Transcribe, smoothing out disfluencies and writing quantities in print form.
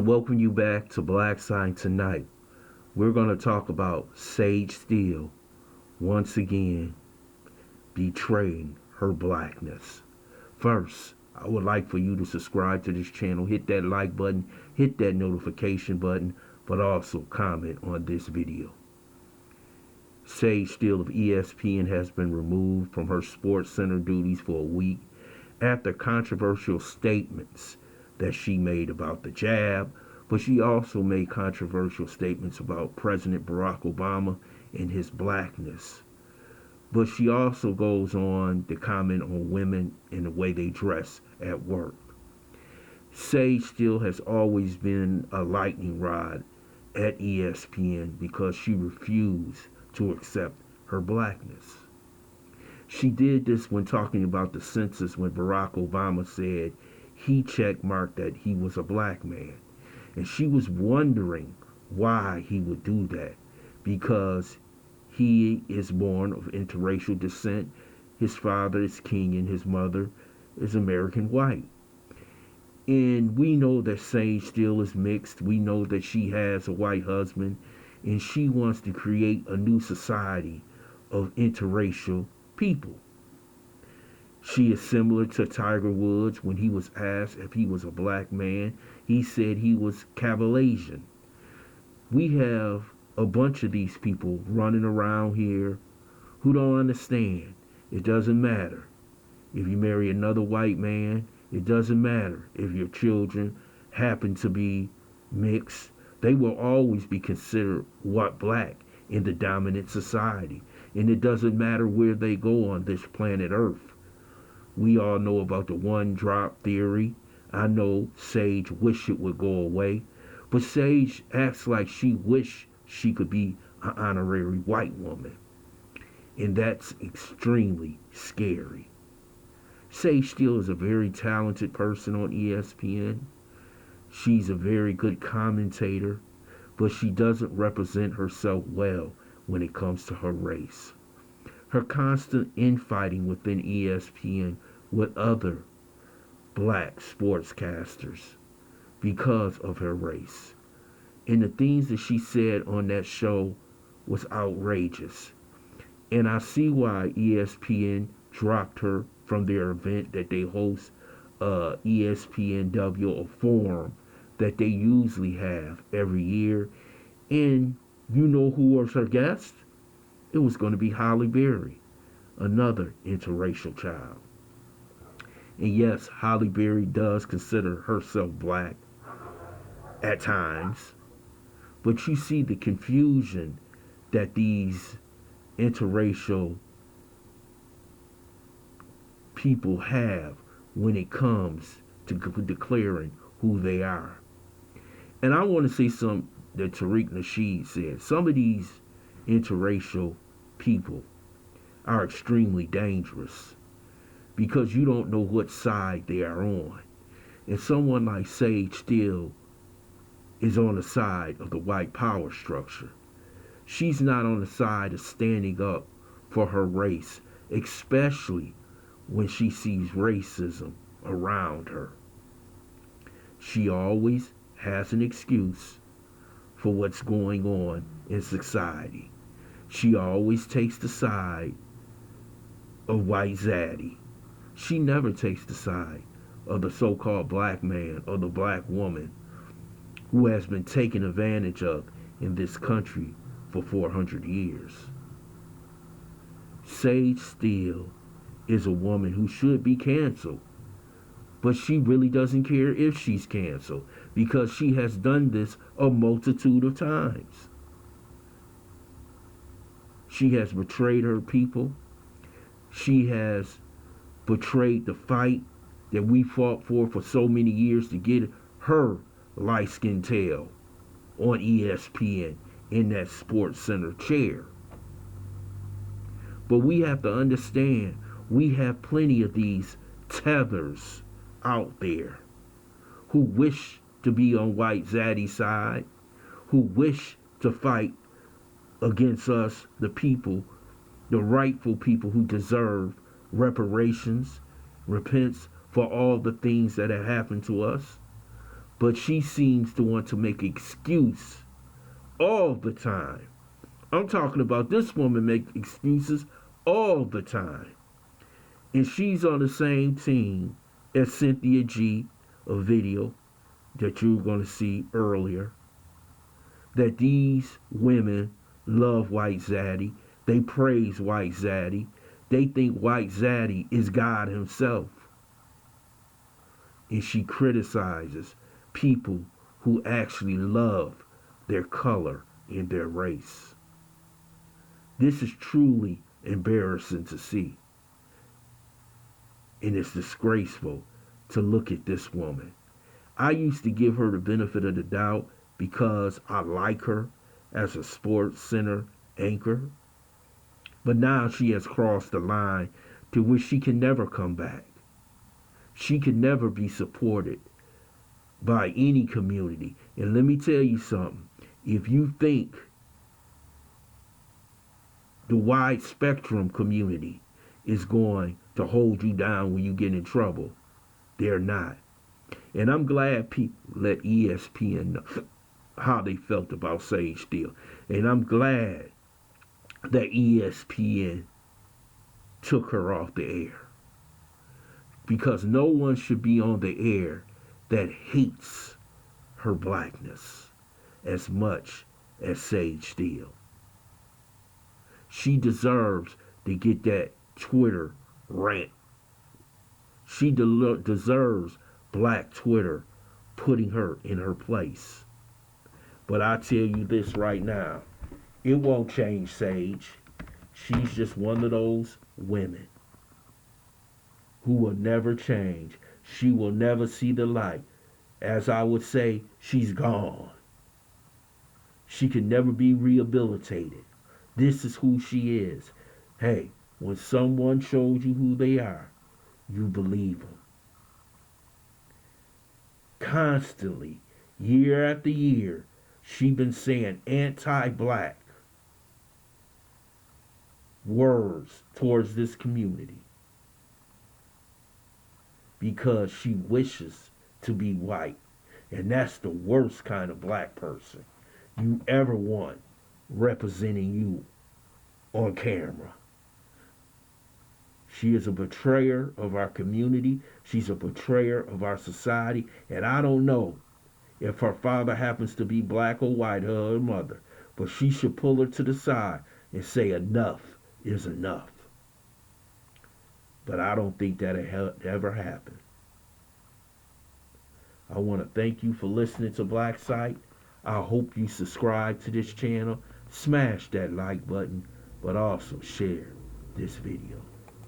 welcome you back to Black Science Tonight. We're going to talk about Sage Steele once again betraying her blackness. First, I would like for you to subscribe to this channel, hit that like button, hit that notification button, but also comment on this video. Sage Steele of ESPN has been removed from her Sports Center duties for a week after controversial statements that she made about the jab, but she also made controversial statements about President Barack Obama and his blackness. But she also goes on to comment on women and the way they dress at work. Sage Steele has always been a lightning rod at ESPN because she refused to accept her blackness. She did this when talking about the census when Barack Obama said he checkmarked that he was a black man. And she was wondering why he would do that, because he is born of interracial descent. His father is Kenyan, his mother is American white. And we know that Sage Steele is mixed. We know that she has a white husband, and she wants to create a new society of interracial people. She is similar to Tiger Woods. When he was asked if he was a black man, he said he was Caucasian. We have a bunch of these people running around here who don't understand. It doesn't matter if you marry another white man. It doesn't matter if your children happen to be mixed. They will always be considered what black in the dominant society. And it doesn't matter where they go on this planet Earth. We all know about the one drop theory. I know Sage wish it would go away. But Sage acts like she wish she could be an honorary white woman. And that's extremely scary. Sage Steele is a very talented person on ESPN. She's a very good commentator, but she doesn't represent herself well when it comes to her race. Her constant infighting within ESPN with other black sportscasters because of her race. And the things that she said on that show was outrageous. And I see why ESPN dropped her from their event that they host, ESPNW, a forum that they usually have every year. And you know who was her guest? It was going to be Halle Berry, another interracial child. And yes, Halle Berry does consider herself black at times. But you see the confusion that these interracial people have when it comes to declaring who they are. And I want to say something that Tariq Nasheed said. Some of these interracial people are extremely dangerous because you don't know what side they are on. And someone like Sage Steele is on the side of the white power structure. She's not on the side of standing up for her race, especially when she sees racism around her. She always has an excuse for what's going on in society. She always takes the side of white zaddy. She never takes the side of the so-called black man or the black woman who has been taken advantage of in this country for 400 years. Sage Steele is a woman who should be canceled, but she really doesn't care if she's canceled because she has done this a multitude of times. She has betrayed her people. She has betrayed the fight that we fought for so many years to get her light-skinned tail on ESPN in that Sports Center chair. But we have to understand, we have plenty of these tethers out there who wish to be on white zaddy's side, who wish to fight against us, the people, the rightful people who deserve reparations, repents for all the things that have happened to us. But she seems to want to make excuse all the time. I'm talking about this woman make excuses all the time. And she's on the same team as Cynthia G, a video that you're going to see earlier. That these women love White Zaddy. They praise White Zaddy. They think White Zaddy is God himself. And she criticizes people who actually love their color and their race. This is truly embarrassing to see. And it's disgraceful to look at this woman. I used to give her the benefit of the doubt because I like her as a sports center anchor. But now she has crossed the line to which she can never come back. She can never be supported by any community. And let me tell you something. If you think the wide spectrum community is going to hold you down when you get in trouble, they're not. And I'm glad people let ESPN know how they felt about Sage Steele. And I'm glad that ESPN took her off the air. Because no one should be on the air that hates her blackness as much as Sage Steele. She deserves to get that Twitter rant. She deserves Black Twitter putting her in her place. But I tell you this right now, it won't change Sage. She's just one of those women who will never change. She will never see the light. As I would say, she's gone. She can never be rehabilitated. This is who she is. Hey, when someone shows you who they are, you believe them. Constantly, year after year, she been saying anti-black words towards this community because she wishes to be white. And that's the worst kind of black person you ever want representing you on camera. She is a betrayer of our community. She's a betrayer of our society. And I don't know if her father happens to be black or white, her mother. But she should pull her to the side and say enough is enough. But I don't think that'll ever happen. I want to thank you for listening to Black Site. I hope you subscribe to this channel. Smash that like button, but also share this video.